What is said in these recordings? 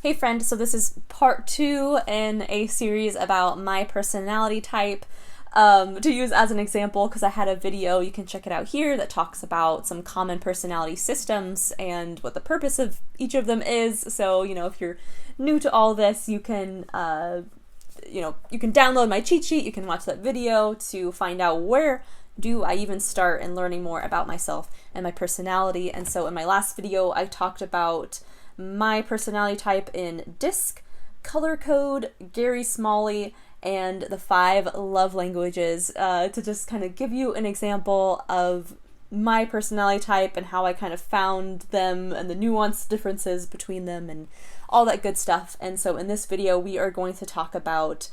Hey friend, so this is part 2 in a series about my personality type. To use as an example, because I had a video, you can check it out here, that talks about some common personality systems and what the purpose of each of them is. So, if you're new to all this, you can download my cheat sheet, you can watch that video to find out where do I even start in learning more about myself and my personality. And so in my last video, I talked about my personality type in DISC, color code, Gary Smalley, and the 5 love languages, to just kind of give you an example of my personality type and how I kind of found them and the nuanced differences between them and all that good stuff. And so in this video, we are going to talk about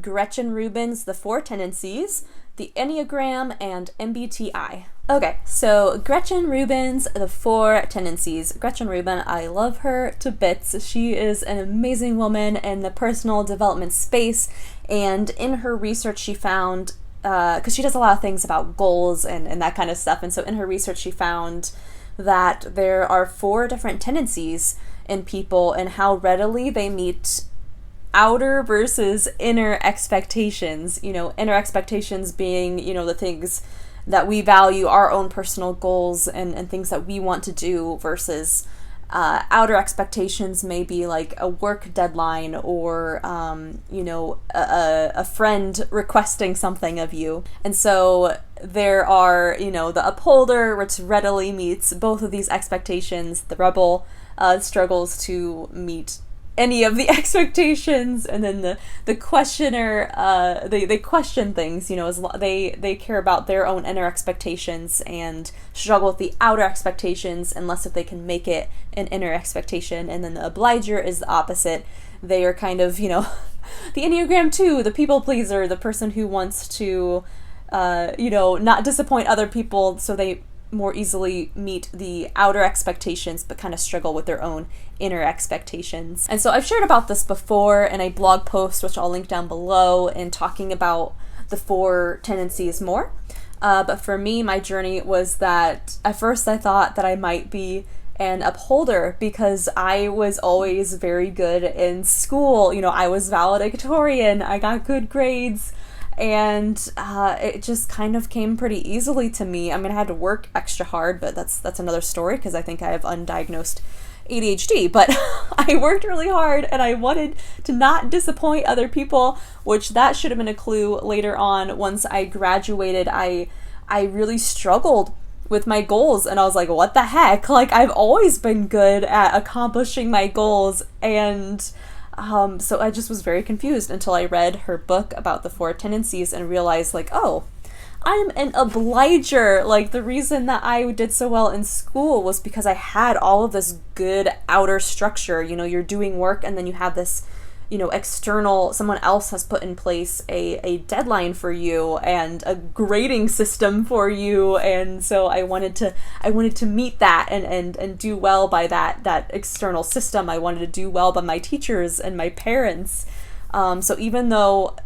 Gretchen Rubin's The 4 Tendencies, the Enneagram, and MBTI. Okay, so Gretchen Rubin's The 4 Tendencies. Gretchen Rubin, I love her to bits. She is an amazing woman in the personal development space, and in her research she found, because she does a lot of things about goals and that kind of stuff, and so in her research she found that there are 4 different tendencies in people and how readily they meet outer versus inner expectations. Inner expectations being, the things that we value, our own personal goals and things that we want to do, versus outer expectations may be like a work deadline or, a friend requesting something of you. And so there are, the upholder, which readily meets both of these expectations. The rebel struggles to meet any of the expectations, and then the questioner, they question things, they care about their own inner expectations and struggle with the outer expectations unless if they can make it an inner expectation. And then the obliger is the opposite. They are kind of, the Enneagram 2, the people pleaser, the person who wants to, not disappoint other people, so they more easily meet the outer expectations but kind of struggle with their own inner expectations. And so I've shared about this before in a blog post, which I'll link down below, in talking about the 4 tendencies more. But for me, my journey was that at first I thought that I might be an upholder because I was always very good in school. I was valedictorian, I got good grades, and it just kind of came pretty easily to me. I mean, I had to work extra hard, but that's another story, because I think I have undiagnosed ADHD. But I worked really hard, and I wanted to not disappoint other people, which that should have been a clue later on. Once I graduated, I really struggled with my goals, and I was like, what the heck? Like, I've always been good at accomplishing my goals, and so I just was very confused until I read her book about the 4 tendencies and realized, like, oh, I'm an obliger. Like, the reason that I did so well in school was because I had all of this good outer structure. You're doing work, and then you have this, external, someone else has put in place a deadline for you and a grading system for you. And so I wanted to meet that and do well by that external system. I wanted to do well by my teachers and my parents. So even though,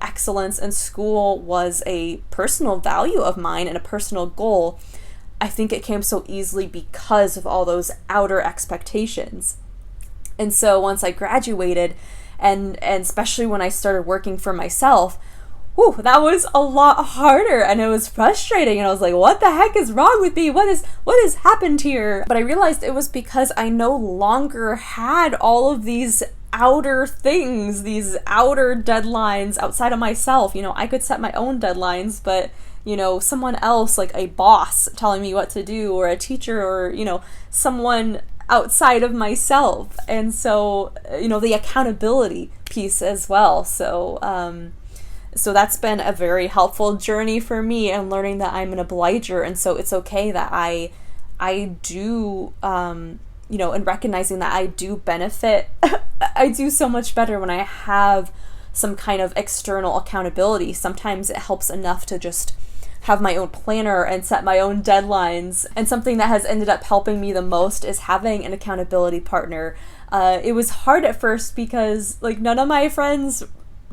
excellence in school was a personal value of mine and a personal goal, I think it came so easily because of all those outer expectations. And so once I graduated, and especially when I started working for myself, that was a lot harder, and it was frustrating, and I was like, what the heck is wrong with me? What has happened here? But I realized it was because I no longer had all of these outer things, these outer deadlines outside of myself. I could set my own deadlines, but someone else, like a boss telling me what to do, or a teacher, or someone outside of myself. And so the accountability piece as well. So that's been a very helpful journey for me, and learning that I'm an obliger, and so it's okay that I do and recognizing that I do benefit. I do so much better when I have some kind of external accountability. Sometimes it helps enough to just have my own planner and set my own deadlines. And something that has ended up helping me the most is having an accountability partner. It was hard at first because none of my friends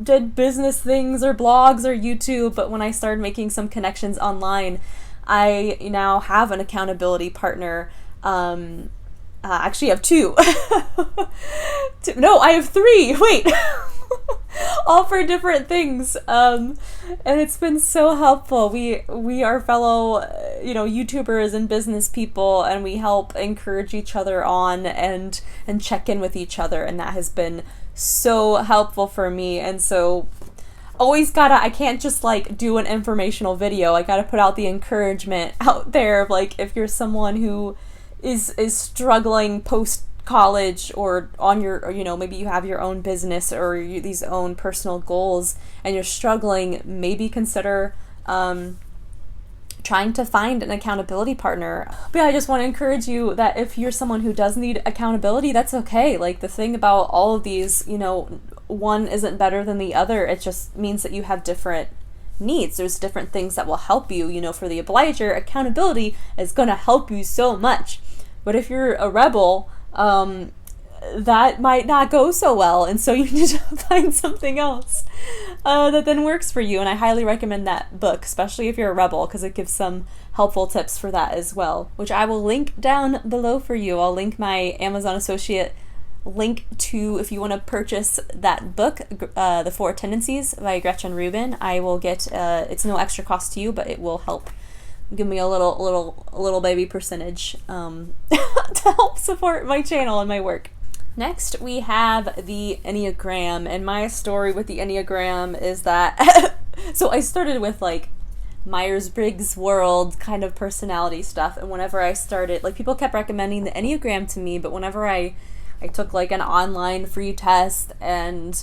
did business things or blogs or YouTube, but when I started making some connections online, I now have an accountability partner. Actually, I have 2. No, I have 3. Wait. All for different things. And it's been so helpful. We are fellow, YouTubers and business people, and we help encourage each other on and check in with each other, and that has been so helpful for me. And so I can't just do an informational video. I gotta put out the encouragement out there of if you're someone who is struggling post college or on your, maybe you have your own business or these own personal goals and you're struggling, maybe consider trying to find an accountability partner. But yeah, I just want to encourage you that if you're someone who does need accountability, that's okay. The thing about all of these, one isn't better than the other. It just means that you have different needs. There's different things that will help you. For the obliger, accountability is going to help you so much. But if you're a rebel, that might not go so well, and so you need to find something else that then works for you. And I highly recommend that book, especially if you're a rebel, because it gives some helpful tips for that as well, which I will link down below for you. I'll link my Amazon associate link to if you want to purchase that book, The 4 Tendencies by Gretchen Rubin. I will get it's no extra cost to you, but it will help give me a little baby percentage to help support my channel and my work. Next, we have the Enneagram, and my story with the Enneagram is that so I started with Myers-Briggs world kind of personality stuff, and whenever I started, people kept recommending the Enneagram to me, but whenever I took an online free test, and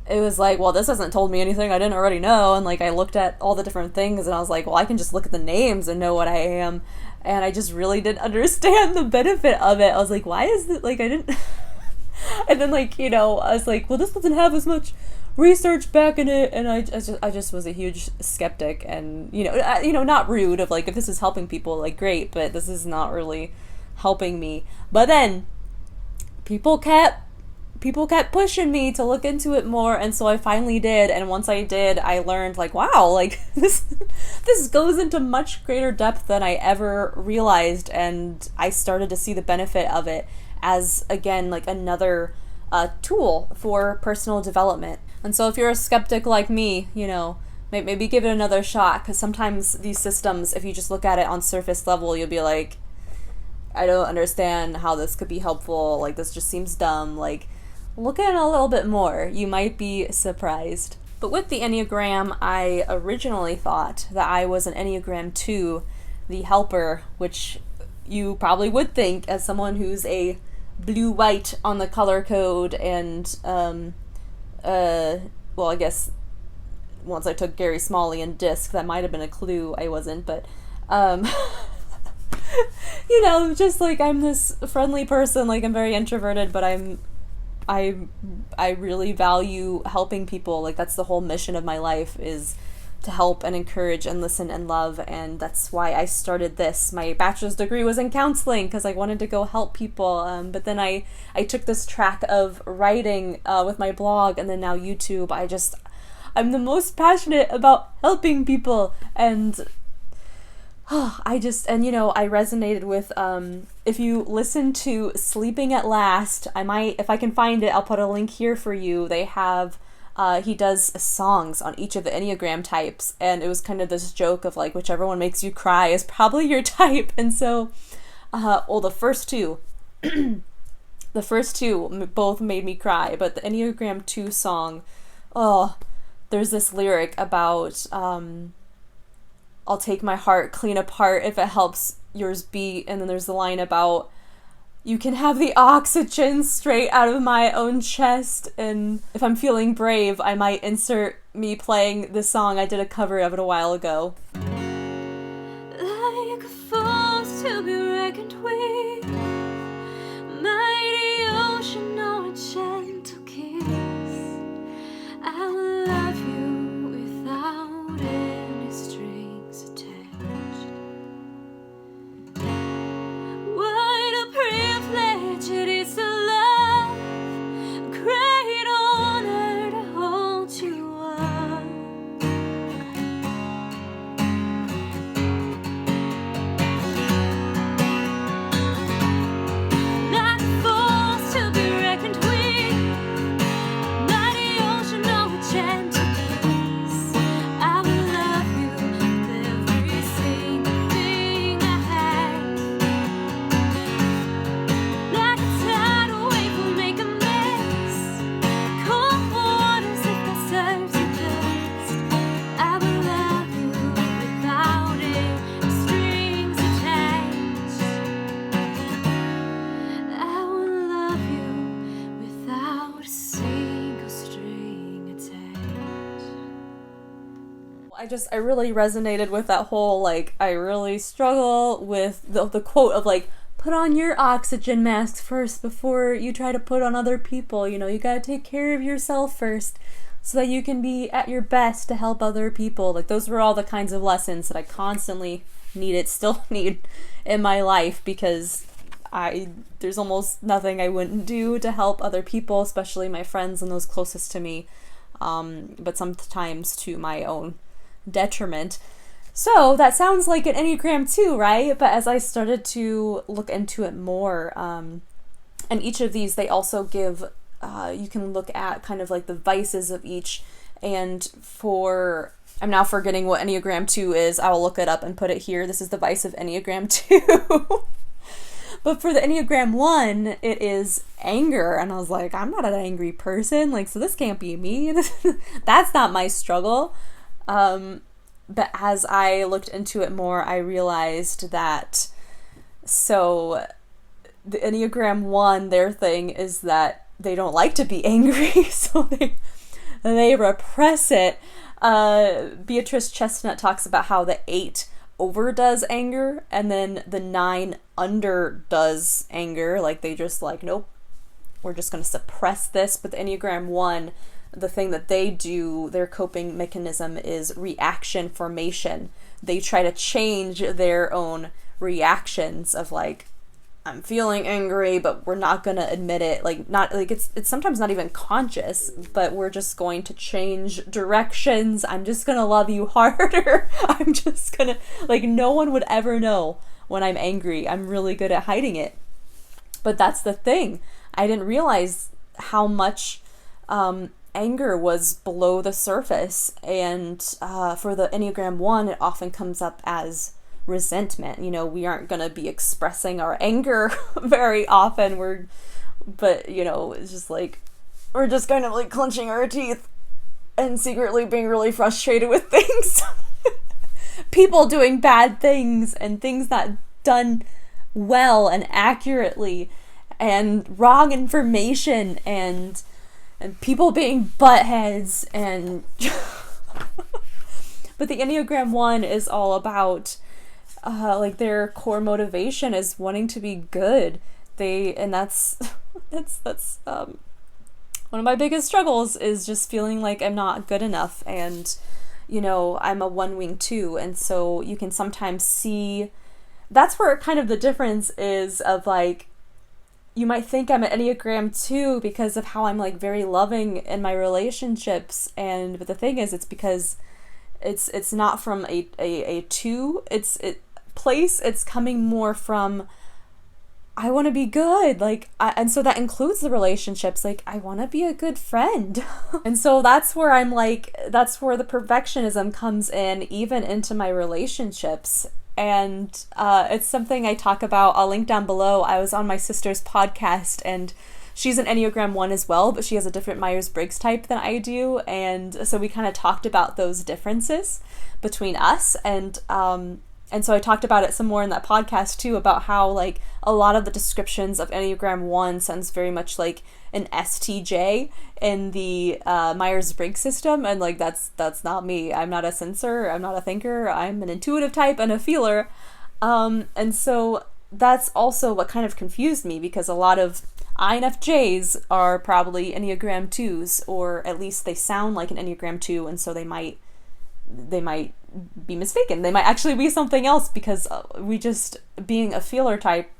it was well, this hasn't told me anything I didn't already know, and I looked at all the different things, and I was well, I can just look at the names and know what I am, and I just really didn't understand the benefit of it. I was why is it I didn't and then I was well, this doesn't have as much research back in it, and I just was a huge skeptic, and not rude of if this is helping people, great, but this is not really helping me. But then people kept pushing me to look into it more, and so I finally did, and once I did, I learned wow, this goes into much greater depth than I ever realized, and I started to see the benefit of it as, again, another tool for personal development. And so if you're a skeptic like me, maybe give it another shot, because sometimes these systems, if you just look at it on surface level, you'll be I don't understand how this could be helpful, this just seems dumb. Look at it a little bit more. You might be surprised. But with the Enneagram, I originally thought that I was an Enneagram 2, the helper, which you probably would think as someone who's a blue-white on the color code, and well, I guess once I took Gary Smalley and DISC, that might have been a clue. I wasn't, but just I'm this friendly person, I'm very introverted, but I really value helping people. That's the whole mission of my life, is to help and encourage and listen and love, and that's why I started this. My bachelor's degree was in counseling because I wanted to go help people, but then I took this track of writing with my blog, and then now YouTube. I'm the most passionate about helping people, and I resonated with, if you listen to Sleeping at Last, if I can find it, I'll put a link here for you. They have, he does songs on each of the Enneagram types, and it was kind of this joke of whichever one makes you cry is probably your type. And so, the first two, both made me cry, but the Enneagram 2 song, there's this lyric about, I'll take my heart clean apart if it helps yours beat. And then there's the line about, you can have the oxygen straight out of my own chest. And if I'm feeling brave, I might insert me playing this song. I did a cover of it a while ago. Like a force to be reckoned with, mighty ocean or a gentle kiss, I will love you without any strings attached. What a privilege it is to love, a great honor to hold you up. I really resonated with that whole, like, I really struggle with the quote of, like, put on your oxygen mask first before you try to put on other people. You know, you gotta take care of yourself first so that you can be at your best to help other people. Like, those were all the kinds of lessons that I constantly still need in my life, because there's almost nothing I wouldn't do to help other people, especially my friends and those closest to me, but sometimes to my own detriment. So that sounds like an Enneagram 2, right? But as I started to look into it more, and each of these, they also give, you can look at kind of like the vices of each. And I'm now forgetting what Enneagram 2 is. I will look it up and put it here. This is the vice of Enneagram 2. But for the Enneagram 1, it is anger. And I was like, I'm not an angry person. Like, so this can't be me. That's not my struggle. But as I looked into it more, I realized that, so the Enneagram 1, their thing is that they don't like to be angry, so they repress it. Beatrice Chestnut talks about how the 8 overdoes anger, and then the 9 underdoes anger. Like, they just like, nope, we're just going to suppress this. But the Enneagram 1, the thing that they do, their coping mechanism is reaction formation. They try to change their own reactions of, like, I'm feeling angry, but we're not going to admit it. Like, not like it's sometimes not even conscious, but we're just going to change directions. I'm just going to love you harder. I'm just going to, like, no one would ever know when I'm angry. I'm really good at hiding it. But that's the thing. I didn't realize how much anger was below the surface. And for the Enneagram 1, it often comes up as resentment. You know, we aren't going to be expressing our anger very often. But, you know, it's just like, we're just kind of like clenching our teeth and secretly being really frustrated with things. People doing bad things and things not done well and accurately, and wrong information, and people being buttheads, and but the Enneagram 1 is all about like, their core motivation is wanting to be good. That's one of my biggest struggles, is just feeling like I'm not good enough. And, you know, I'm a 1 wing 2, and so you can sometimes see, that's where kind of the difference is of, like, you might think I'm an Enneagram 2 because of how I'm, like, very loving in my relationships, but the thing is, it's because it's not from a 2 place. It's coming more from, I want to be good, like, and so that includes the relationships. Like, I want to be a good friend. And so that's where I'm like, that's where the perfectionism comes in, even into my relationships. And it's something I talk about. I'll link down below. I was on my sister's podcast, and she's an Enneagram 1 as well, but she has a different Myers-Briggs type than I do. And so we kind of talked about those differences between us. And so I talked about it some more in that podcast too, about how, like, a lot of the descriptions of Enneagram 1 sounds very much like an STJ in the Myers-Briggs system. And, like, that's not me. I'm not a sensor. I'm not a thinker. I'm an intuitive type and a feeler. And so that's also what kind of confused me, because a lot of INFJs are probably Enneagram 2s, or at least they sound like an Enneagram 2, and so they might be mistaken. They might actually be something else, because we just, being a feeler type,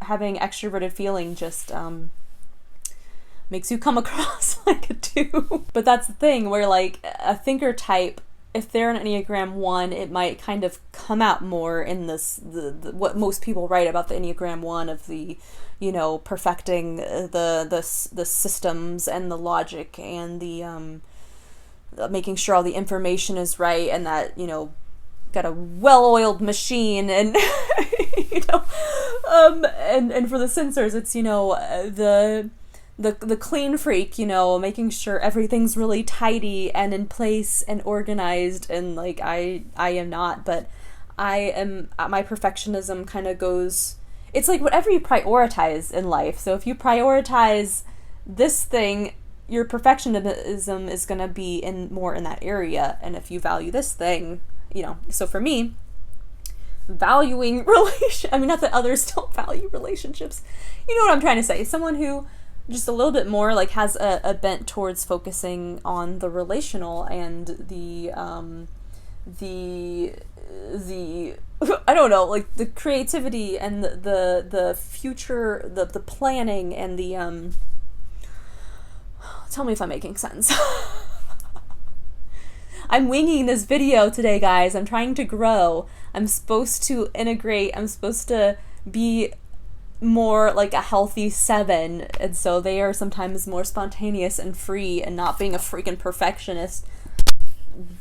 having extroverted feeling just makes you come across like a 2. But that's the thing, where, like, a thinker type, if they're an Enneagram 1, it might kind of come out more in this, the what most people write about the Enneagram 1, of the, you know, perfecting the systems and the logic, and the making sure all the information is right, and that, you know, got a well-oiled machine, and you know, and for the sensors, it's, you know, the clean freak, you know, making sure everything's really tidy and in place and organized. And, like, I am not, but my perfectionism kind of goes, it's like whatever you prioritize in life. So if you prioritize this thing your perfectionism is going to be more in that area. And if you value this thing, so for me, valuing not that others don't value relationships. You know what I'm trying to say? Someone who just a little bit more like has a bent towards focusing on the relational and the I don't know, like the creativity and the future, the planning and the tell me if I'm making sense. I'm winging this video today, guys. I'm trying to grow. I'm supposed to integrate. I'm supposed to be more like a healthy 7. And so they are sometimes more spontaneous and free and not being a freaking perfectionist,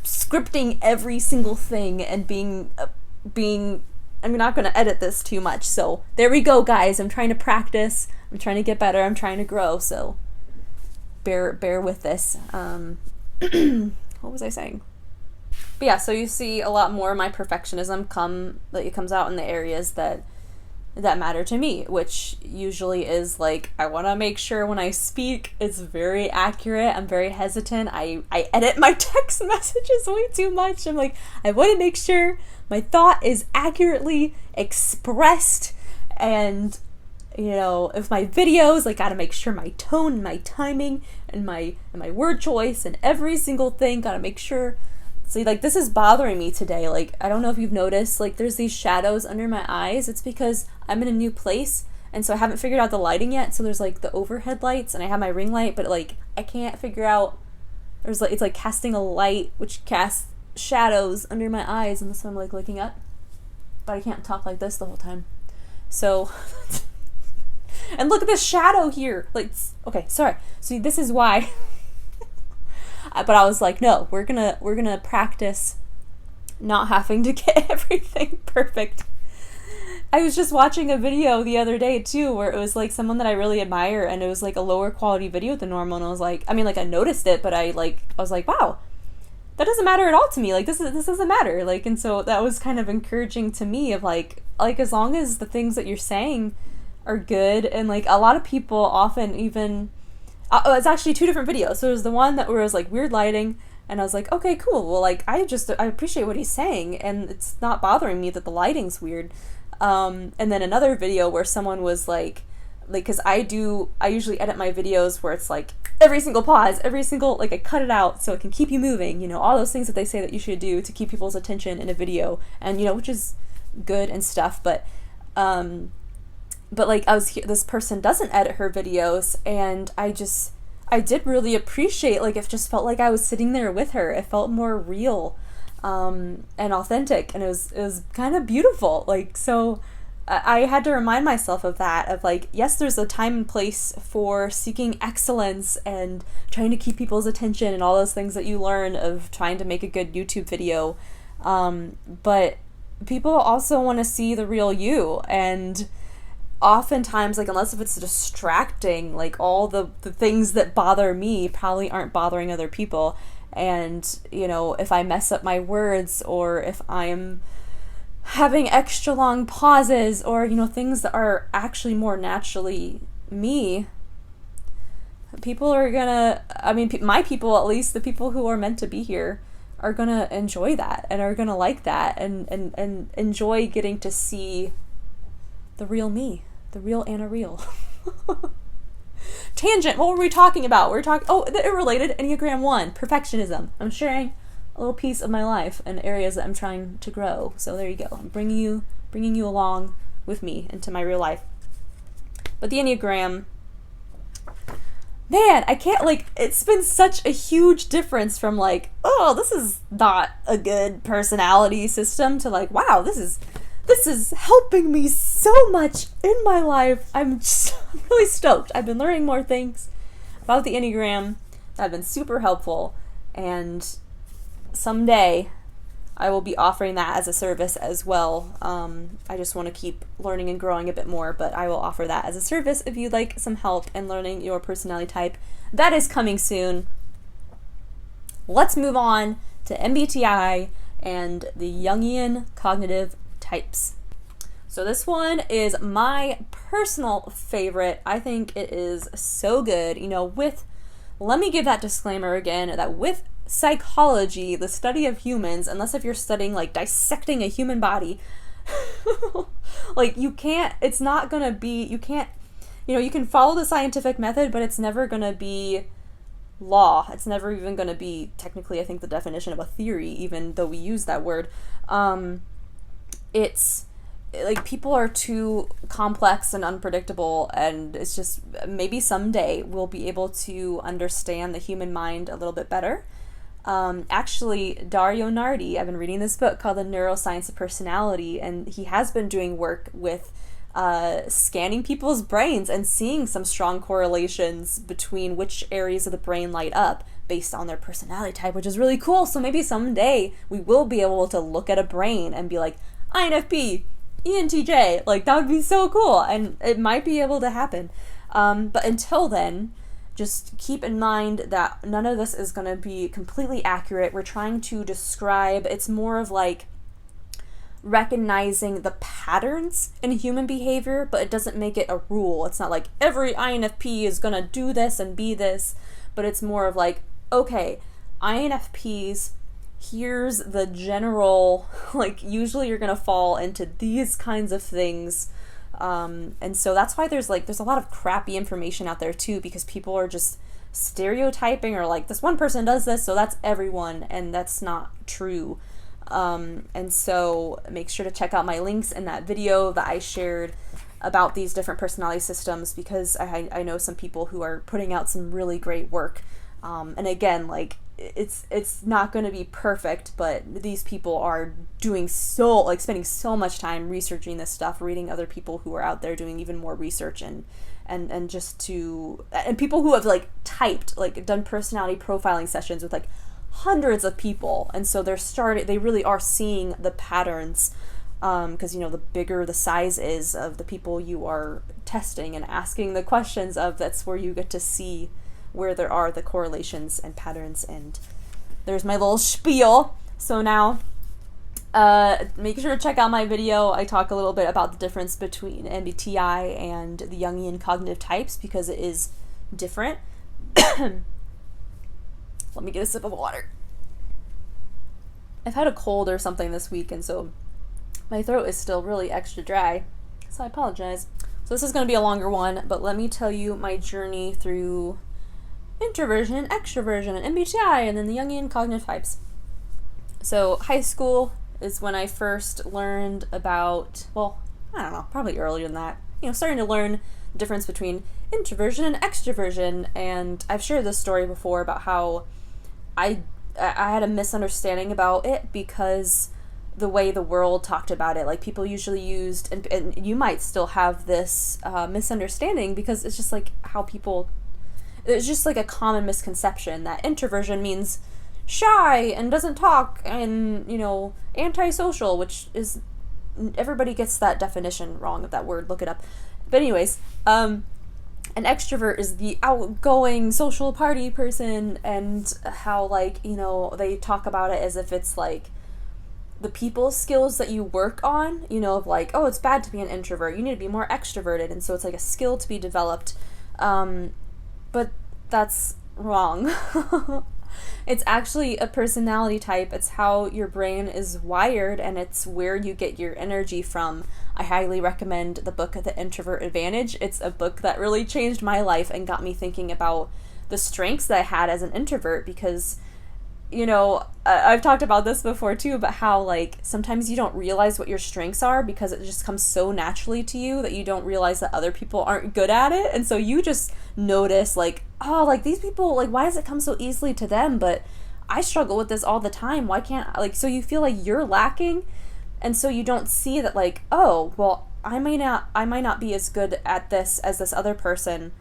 scripting every single thing and being I'm not going to edit this too much. So there we go, guys. I'm trying to practice. I'm trying to get better. I'm trying to grow. So bear with this. What was I saying? But yeah, so you see a lot more of my perfectionism comes out in the areas that matter to me, which usually is like, I want to make sure when I speak it's very accurate. I'm very hesitant. I edit my text messages way too much. I'm like, I want to make sure my thought is accurately expressed. And if my videos, like, gotta make sure my tone, my timing, and my word choice, and every single thing, gotta make sure. See, like, this is bothering me today. Like, I don't know if you've noticed, like, there's these shadows under my eyes. It's because I'm in a new place, and so I haven't figured out the lighting yet. So there's, like, the overhead lights, and I have my ring light, but, like, I can't figure out, it's like casting a light, which casts shadows under my eyes, and so I'm, like, looking up. But I can't talk like this the whole time. So... And look at this shadow here. Like, okay, sorry. See, this is why. But I was like, no, we're gonna practice not having to get everything perfect. I was just watching a video the other day too, where it was like someone that I really admire, and it was like a lower quality video than normal, and I was like, I noticed it, but I was like, wow, that doesn't matter at all to me. Like, this doesn't matter. Like, and so that was kind of encouraging to me of like as long as the things that you're saying are good. And like a lot of people often even it's actually 2 different videos. So there's the one where it was like weird lighting, and I was like, okay, cool, well, like I appreciate what he's saying, and it's not bothering me that the lighting's weird. And then another video where someone was like because I usually edit my videos where it's like every single pause, every single, like, I cut it out so it can keep you moving, all those things that they say that you should do to keep people's attention in a video, and which is good and stuff, but like this person doesn't edit her videos, and I did really appreciate, like, it just felt like I was sitting there with her. It felt more real and authentic, and it was kind of beautiful. Like, so I had to remind myself of that, of like, yes, there's a time and place for seeking excellence and trying to keep people's attention and all those things that you learn of trying to make a good YouTube video, but people also want to see the real you. And oftentimes, like, unless if it's distracting, like, all the things that bother me probably aren't bothering other people. And, if I mess up my words, or if I'm having extra long pauses, or, things that are actually more naturally me, people are gonna, my people, at least the people who are meant to be here, are gonna enjoy that, and are gonna like that, and enjoy getting to see the real me. The real Anna Real. Tangent, what were we talking about? It related, Enneagram 1, perfectionism. I'm sharing a little piece of my life and areas that I'm trying to grow. So there you go. I'm bringing you along with me into my real life. But the Enneagram, man, I can't, like, it's been such a huge difference from like, oh, this is not a good personality system, to like, wow, this is helping me so much in my life. I'm really stoked. I've been learning more things about the Enneagram that have been super helpful, and someday I will be offering that as a service as well. I just want to keep learning and growing a bit more, but I will offer that as a service if you'd like some help in learning your personality type. That is coming soon. Let's move on to MBTI and the Jungian cognitive types. So this one is my personal favorite. I think it is so good, with let me give that disclaimer again, that with psychology, the study of humans, unless if you're studying like dissecting a human body, like you can't, it's not gonna be, you can't, you can follow the scientific method, but it's never gonna be law. It's never even gonna be technically, I think, the definition of a theory, even though we use that word. It's like people are too complex and unpredictable, and it's just maybe someday we'll be able to understand the human mind a little bit better. Actually, Dario Nardi, I've been reading this book called The Neuroscience of Personality, and he has been doing work with scanning people's brains and seeing some strong correlations between which areas of the brain light up based on their personality type, which is really cool. So maybe someday we will be able to look at a brain and be like, INFP, ENTJ, like that would be so cool, and it might be able to happen. But until then, just keep in mind that none of this is going to be completely accurate. We're trying to describe, it's more of like recognizing the patterns in human behavior, but it doesn't make it a rule. It's not like every INFP is going to do this and be this, but it's more of like, okay, INFPs, here's the general, like usually you're going to fall into these kinds of things. And so that's why there's a lot of crappy information out there too, because people are just stereotyping, or like this one person does this, so that's everyone, and that's not true. And so make sure to check out my links in that video that I shared about these different personality systems, because I know some people who are putting out some really great work. And again, like it's not going to be perfect, but these people are doing spending so much time researching this stuff, reading other people who are out there doing even more research, and people who have done personality profiling sessions with like hundreds of people, and so they really are seeing the patterns, because the bigger the size is of the people you are testing and asking the questions of, that's where you get to see where there are the correlations and patterns. And there's my little spiel. So now make sure to check out my video. I talk a little bit about the difference between MBTI and the Jungian cognitive types, because it is different. Let me get a sip of water. I've had a cold or something this week, and so my throat is still really extra dry, so I apologize. So this is going to be a longer one, but let me tell you my journey through introversion and extroversion and MBTI and then the Jungian cognitive types. So high school is when I first learned about, well, I don't know, probably earlier than that, starting to learn the difference between introversion and extroversion. And I've shared this story before about how I had a misunderstanding about it, because the way the world talked about it, like people usually used, and you might still have this misunderstanding, because it's just like it's just like a common misconception that introversion means shy and doesn't talk and, antisocial, which is, everybody gets that definition wrong of that word, look it up. But anyways, an extrovert is the outgoing social party person, and how they talk about it as if it's like the people skills that you work on, of like, oh, it's bad to be an introvert, you need to be more extroverted, and so it's like a skill to be developed. But that's wrong. It's actually a personality type. It's how your brain is wired, and it's where you get your energy from. I highly recommend the book The Introvert Advantage. It's a book that really changed my life and got me thinking about the strengths that I had as an introvert, because I've talked about this before too, but how sometimes you don't realize what your strengths are, because it just comes so naturally to you that you don't realize that other people aren't good at it. And so you just notice these people, why does it come so easily to them, but I struggle with this all the time. Why can't so you feel like you're lacking, and so you don't see that oh, well, I might not be as good at this as this other person,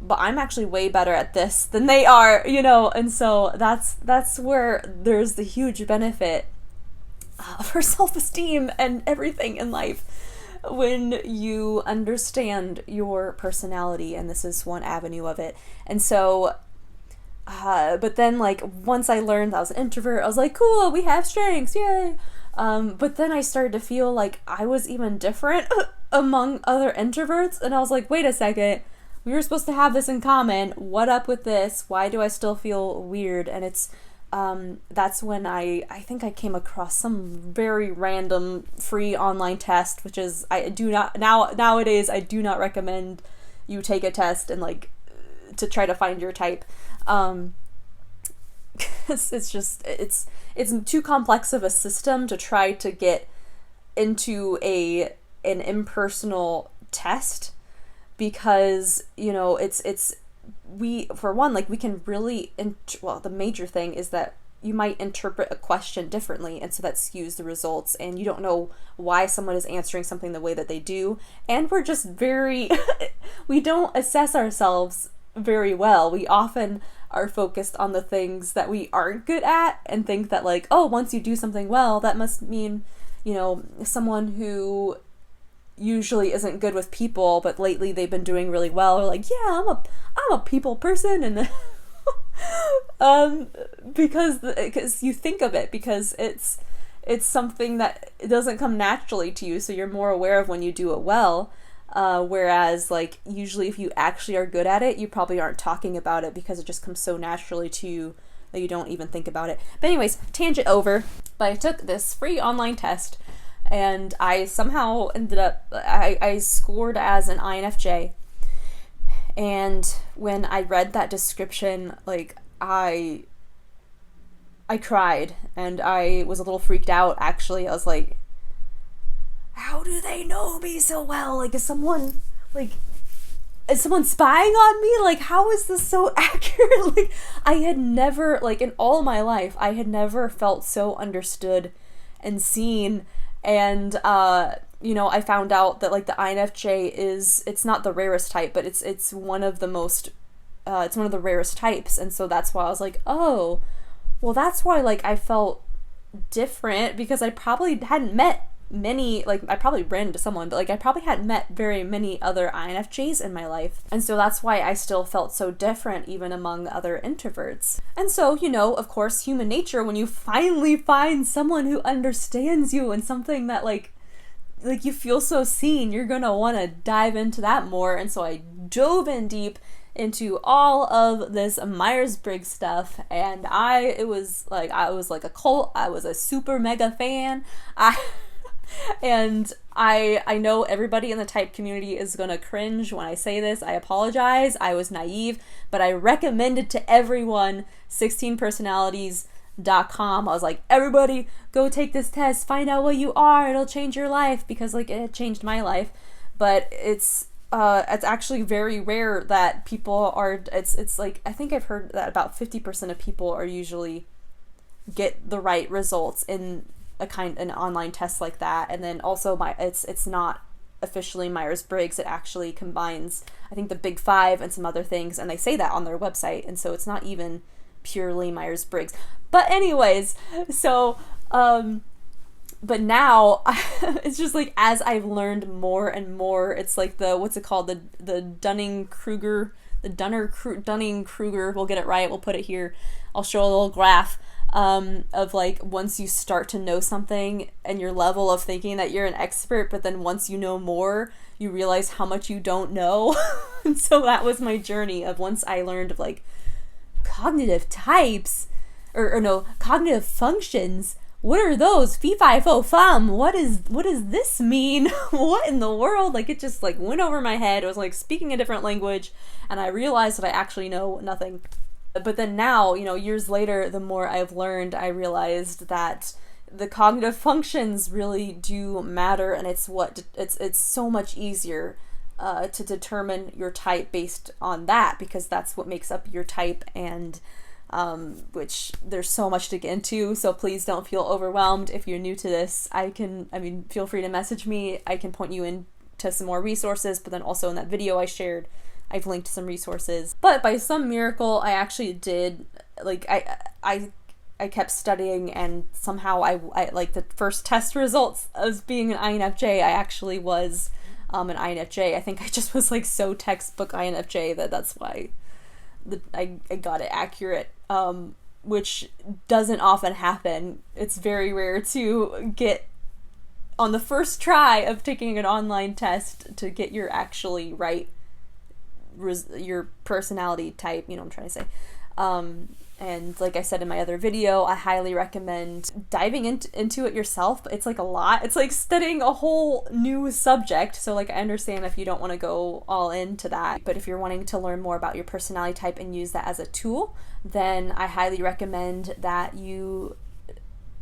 but I'm actually way better at this than they are, and so that's where there's the huge benefit for self-esteem and everything in life, when you understand your personality, and this is one avenue of it. And so but then once I learned I was an introvert, I was like, cool, we have strengths, yay. But then I started to feel like I was even different among other introverts, and I was like, wait a second, we were supposed to have this in common. What up with this? Why do I still feel weird? And it's, that's when I think I came across some very random free online test, which is, nowadays, I do not recommend you take a test and like, to try to find your type. It's too complex of a system to try to get into an impersonal test, because, you know, we can really, the major thing is that you might interpret a question differently, and so that skews the results, and you don't know why someone is answering something the way that they do, and we're just we don't assess ourselves very well. We often are focused on the things that we aren't good at and think that like, oh, once you do something well, that must mean, you know, someone who usually isn't good with people, but lately they've been doing really well, or like, yeah, I'm a people person, and because you think of it, because it's something that it doesn't come naturally to you, so you're more aware of when you do it well, whereas like usually if you actually are good at it, you probably aren't talking about it because it just comes so naturally to you that you don't even think about it. But anyways, tangent over. But I took this free online test, and I somehow ended up, I scored as an INFJ. And when I read that description, like, I cried, and I was a little freaked out, actually. I was like, how do they know me so well? Like, is someone spying on me? Like, how is this so accurate? Like, I had never, like, in all my life, I had never felt so understood and seen. And, you know, I found out that like the INFJ it's not the rarest type, but it's one of the most, it's one of the rarest types. And so that's why I was like, oh, well, that's why like I felt different, because I probably hadn't met many, like I probably ran into someone, but like I probably hadn't met very many other INFJs in my life. And so that's why I still felt so different even among other introverts. And so, you know, of course, human nature, when you finally find someone who understands you and something that like you feel so seen, you're gonna want to dive into that more. And so I dove in deep into all of this Myers-Briggs stuff, and I was like a cult. I was a super mega fan. And I know everybody in the type community is gonna cringe when I say this. I apologize. I was naive, but I recommended to everyone 16personalities.com. I was like, everybody go take this test, find out what you are, it'll change your life, because like it changed my life. But it's actually very rare that people are, it's like, I think I've heard that about 50% of people are usually get the right results in an online test like that. And then also it's not officially Myers-Briggs. It actually combines, I think, the big five and some other things, and they say that on their website, and so it's not even purely Myers-Briggs. But anyways, so but now it's just like, as I've learned more and more, it's like the Dunning-Kruger, Dunning-Kruger, we'll get it right, we'll put it here, I'll show a little graph of like, once you start to know something and your level of thinking that you're an expert, but then once you know more, you realize how much you don't know. And so that was my journey of, once I learned of like cognitive types, or no, cognitive functions. What are those? Fee, fi, fo, fum. What does this mean? What in the world? Like, it just like went over my head. It was like speaking a different language, and I realized that I actually know nothing. But then now, you know, years later, the more I've learned, I realized that the cognitive functions really do matter, and it's so much easier to determine your type based on that, because that's what makes up your type, and which there's so much to get into. So please don't feel overwhelmed if you're new to this. Feel free to message me. I can point you into some more resources, but then also in that video I shared, I've linked some resources. But by some miracle, I actually did, like, I kept studying, and somehow I like the first test results as being an INFJ, I actually was an INFJ. I think I just was like so textbook INFJ that's why I got it accurate, which doesn't often happen. It's very rare to get on the first try of taking an online test to get your actually right your personality type, you know what I'm trying to say. And like I said in my other video, I highly recommend diving into it yourself, but it's like a lot. It's like studying a whole new subject. So like I understand if you don't want to go all into that, but if you're wanting to learn more about your personality type and use that as a tool, then I highly recommend that you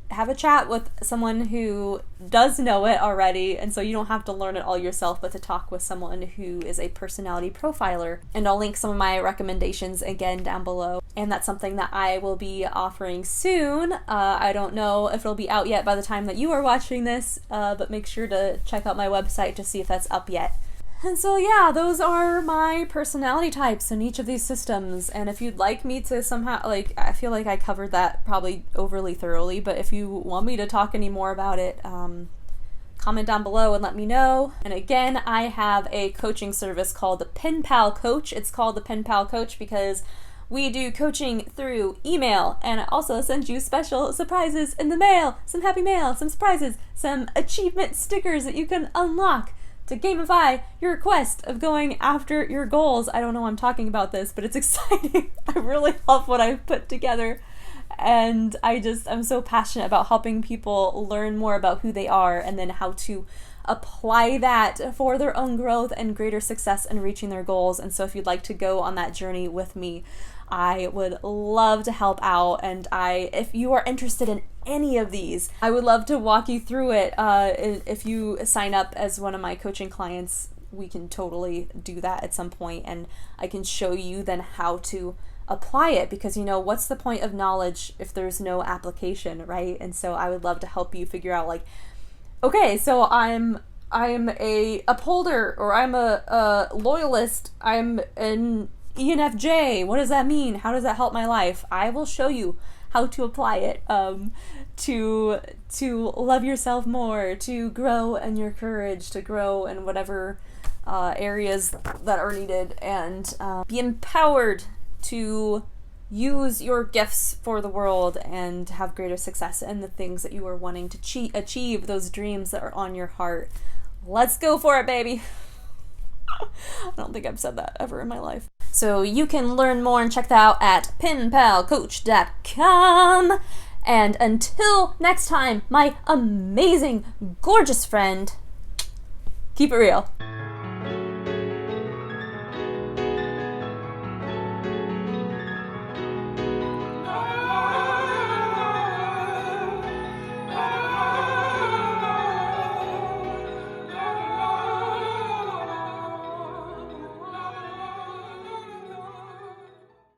have a chat with someone who does know it already, and so you don't have to learn it all yourself, but to talk with someone who is a personality profiler. And I'll link some of my recommendations again down below, and that's something that I will be offering soon. I don't know if it'll be out yet by the time that you are watching this, but make sure to check out my website to see if that's up yet. And so yeah, those are my personality types in each of these systems. And if you'd like me to somehow, like, I feel like I covered that probably overly thoroughly, but if you want me to talk any more about it, comment down below and let me know. And again, I have a coaching service called the Pen Pal Coach. It's called the Pen Pal Coach because we do coaching through email, and I also send you special surprises in the mail, some happy mail, some surprises, some achievement stickers that you can unlock to gamify your quest of going after your goals. I don't know why I'm talking about this, but it's exciting. I really love what I've put together. And I'm so passionate about helping people learn more about who they are and then how to apply that for their own growth and greater success in reaching their goals. And so if you'd like to go on that journey with me, I would love to help out. And if you are interested in any of these, I would love to walk you through it. If you sign up as one of my coaching clients, we can totally do that at some point, and I can show you then how to apply it, because you know, what's the point of knowledge if there's no application, right? And so I would love to help you figure out, like, okay, so I'm a upholder, or I'm a loyalist, I'm an ENFJ. What does that mean? How does that help my life? I will show you how to apply it to love yourself more, to grow in your courage, to grow in whatever areas that are needed, and be empowered to use your gifts for the world and have greater success in the things that you are wanting to achieve, those dreams that are on your heart. Let's go for it, baby. I don't think I've said that ever in my life. So you can learn more and check that out at penpalcoach.com. And until next time, my amazing, gorgeous friend, keep it real.